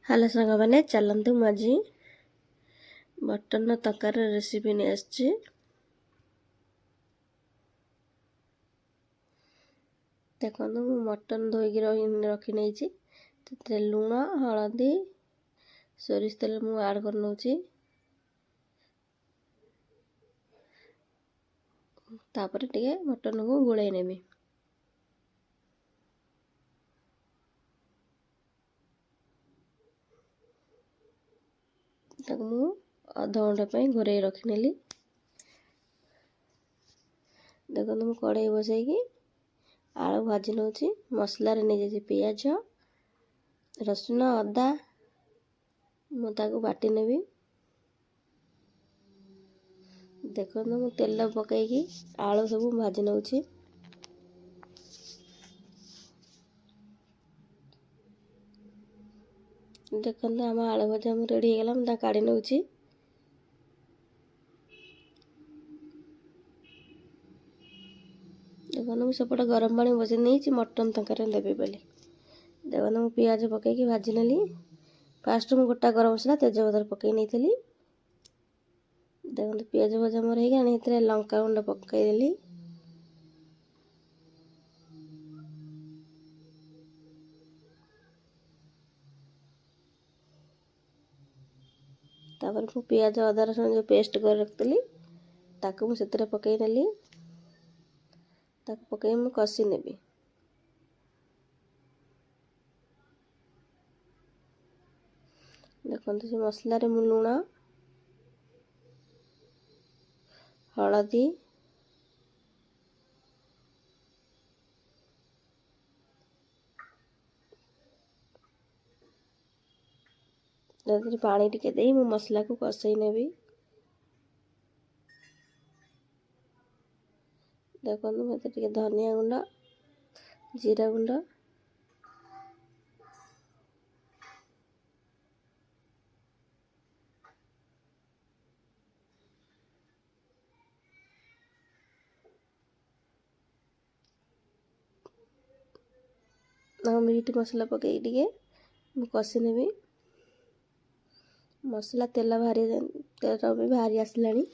Hello ସାଙ୍ଗମାନେ, ଚାଲନ୍ତୁ ମୁଁ ଆଜି ମଟନ ତରକାରୀ ରେସିପି ନେଇ ଆସିଛି। ଦେଖନ୍ତୁ, ମୁଁ ମଟନ ଧୋଇକି ରଖି ନେଇଛି। ସେଥିରେ ଲୁଣ, ହଳଦୀ, ସୋରିଷ ତେଲ ମୁଁ ଆଡ଼୍ କରି ନେଉଛି। ତାପରେ ଟିକେ ମଟନକୁ ଗୋଳେଇ ନେବି। ତାକୁ ମୁଁ ଅଧଘଣ୍ଟା ପାଇଁ ଘୋଡ଼େଇ ରଖିନେଲି। ଦେଖନ୍ତୁ, ମୁଁ କଢ଼େଇ ବସାଇକି ଆଳୁ ଭାଜି ନେଉଛି। ମସଲାରେ ନେଇଯାଇଛି ପିଆଜ, ରସୁଣ, ଅଦା। ମୁଁ ତାକୁ ବାଟି ନେବି। ଦେଖନ୍ତୁ, ମୁଁ ତେଲ ପକାଇକି ଆଳୁ ସବୁ ଭାଜି ନେଉଛି। ଦେଖନ୍ତୁ, ଆମ ଆଳୁ ଭଜା ମୁଁ ରେଡ଼ି ହେଇଗଲା। ମୁଁ ତାକୁ କାଢ଼ି ନେଉଛି। ଦେଖନ୍ତୁ, ମୁଁ ସେପଟେ ଗରମ ପାଣି ବସାଇ ନେଇଛି ମଟନ ତରକାରୀ ଦେବି ବୋଲି। ଦେଖନ୍ତୁ, ମୁଁ ପିଆଜ ପକାଇକି ଭାଜି ନେଲି। ଫାଷ୍ଟ ମୁଁ ଗୋଟା ଗରମ ମସଲା ତେଜପତ୍ର ପକାଇ ନେଇଥିଲି। ଦେଖନ୍ତୁ, ପିଆଜ ଭଜା ମୋର ହେଇଗଲାଣି। ଏଥିରେ ଲଙ୍କାଗୁଣ୍ଡ ପକାଇଦେଲି। ତାପରେ ମୁଁ ପିଆଜ ଅଦା ରସୁଣ ଯେଉଁ ପେଷ୍ଟ କରି ରଖିଥିଲି ତାକୁ ମୁଁ ସେଥିରେ ପକାଇ ନେଲି। ତାକୁ ପକାଇ ମୁଁ କଷି ନେବି। ଦେଖନ୍ତୁ, ସେ ମସଲାରେ ମୁଁ ଲୁଣ, ହଳଦୀ, ସେଥିରେ ପାଣି ଟିକେ ଦେଇ ମୁଁ ମସଲାକୁ କଷେଇ ନେବି। ଦେଖନ୍ତୁ, ମୋତେ ଟିକେ ଧନିଆ ଗୁଣ୍ଡ, ଜିରା ଗୁଣ୍ଡ, ମିଟ୍ ମସଲା ପକାଇକି ଟିକେ ମୁଁ କଷି ନେବି। ମସଲା ତେଲ ବି ବାହାରି ଆସିଲାଣି।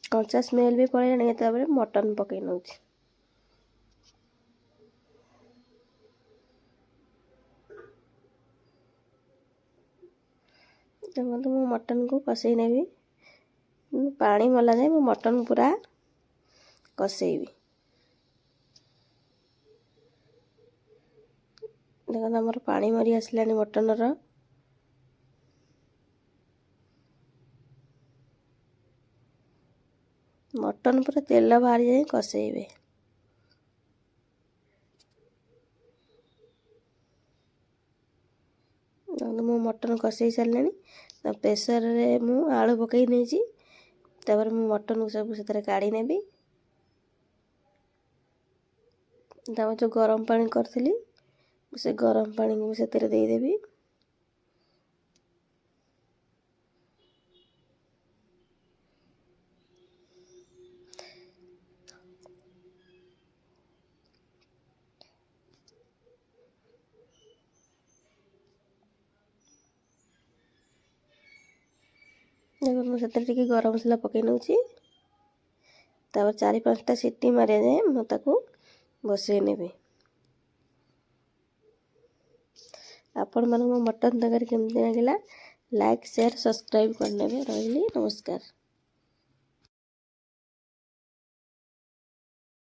କଞ୍ଚା ସ୍ମେଲ୍ ବି ପଳେଇଲାଣି। ତାପରେ ମଟନ ପକାଇ ନେଉଛି। ଦେଖନ୍ତୁ, ମୁଁ ମଟନକୁ କଷେଇ ନେବି। ପାଣି ମଲା ଯାଏ ମୁଁ ମଟନ ପୁରା କଷେଇବି। ଦେଖନ୍ତୁ, ଆମର ପାଣି ମରି ଆସିଲାଣି ମଟନର। ମଟନ ପୁରା ତେଲ ବାହାରି ଯାଏ କଷେଇବେ। ମୁଁ ମଟନ କଷେଇ ସାରିଲିଣି। ପ୍ରେସରରେ ମୁଁ ଆଳୁ ପକାଇ ନେଇଛି। ତାପରେ ମୁଁ ମଟନକୁ ସବୁ ସେଥିରେ କାଢ଼ି ନେବି। ତାପରେ ଯେଉଁ ଗରମ ପାଣି କରିଥିଲି ସେ ଗରମ ପାଣିକୁ ମୁଁ ସେଥିରେ ଦେଇଦେବି। ଦେଖନ୍ତୁ, ମୁଁ ସେଥିରେ ଟିକେ ଗରମ ମସଲା ପକାଇ ନେଉଛି। ତାପରେ 4-5ଟା ସିଟି ମାରିବା ଯାଏଁ ମୁଁ ତାକୁ ବସାଇ ନେବି। ଆପଣମାନଙ୍କୁ ମୋ ମଟନ ତରକାରୀ କେମିତି ଲାଗିଲା ଲାଇକ୍, ସେୟାର, ସବସ୍କ୍ରାଇବ୍ କରିନେବେ। ରହିଲି, ନମସ୍କାର।